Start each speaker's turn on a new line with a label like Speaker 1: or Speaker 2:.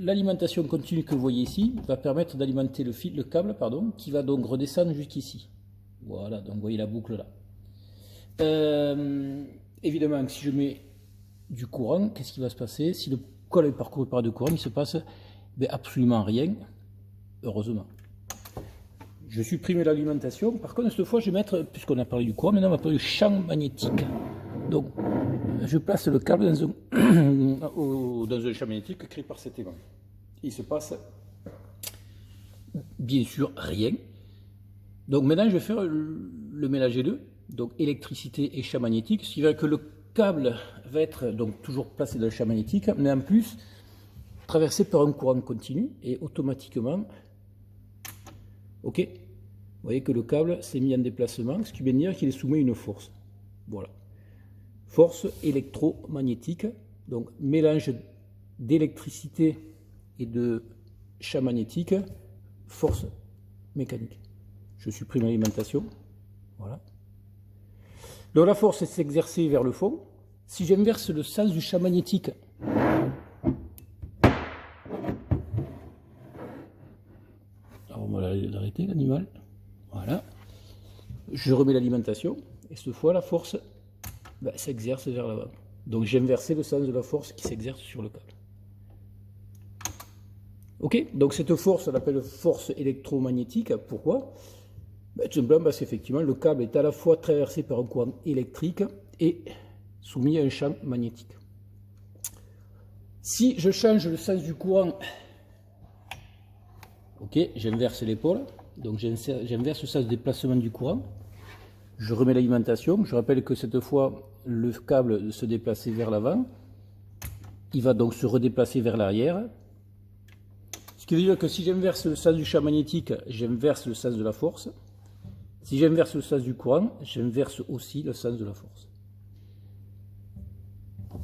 Speaker 1: l'alimentation continue que vous voyez ici va permettre d'alimenter le câble, pardon, qui va donc redescendre jusqu'ici. Voilà, donc vous voyez la boucle là. Évidemment, si je mets du courant, qu'est-ce qui va se passer? Si le câble est parcouru par de courant, il se passe absolument rien, heureusement. Je supprime l'alimentation. Par contre, cette fois, je vais mettre, puisqu'on a parlé du courant, maintenant on va parler du champ magnétique. Donc, je place le câble dans un champ magnétique créé par cet aimant. Il se passe, bien sûr, rien. Donc maintenant, je vais faire le mélange des deux, donc électricité et champ magnétique, ce qui veut que le câble va être donc toujours placé dans le champ magnétique, mais en plus traversé par un courant continu et automatiquement, ok, vous voyez que le câble s'est mis en déplacement, ce qui veut dire qu'il est soumis à une force. Voilà, force électromagnétique, donc mélange d'électricité et de champ magnétique, force mécanique. Je supprime l'alimentation, voilà. Donc la force est exercée vers le fond. Si j'inverse le sens du champ magnétique, alors on va l'arrêter l'animal, voilà. Je remets l'alimentation et cette fois la force s'exerce vers l'avant. Donc j'ai inversé le sens de la force qui s'exerce sur le câble. Ok, donc cette force, on l'appelle force électromagnétique. Pourquoi? Tout simplement parce qu'effectivement le câble est à la fois traversé par un courant électrique et soumis à un champ magnétique. Si je change le sens du courant, ok, j'inverse l'épaule, donc j'inverse le sens de déplacement du courant, je remets l'alimentation, je rappelle que cette fois le câble se déplaçait vers l'avant, il va donc se redéplacer vers l'arrière, ce qui veut dire que si j'inverse le sens du champ magnétique, j'inverse le sens de la force. Si j'inverse le sens du courant, j'inverse aussi le sens de la force.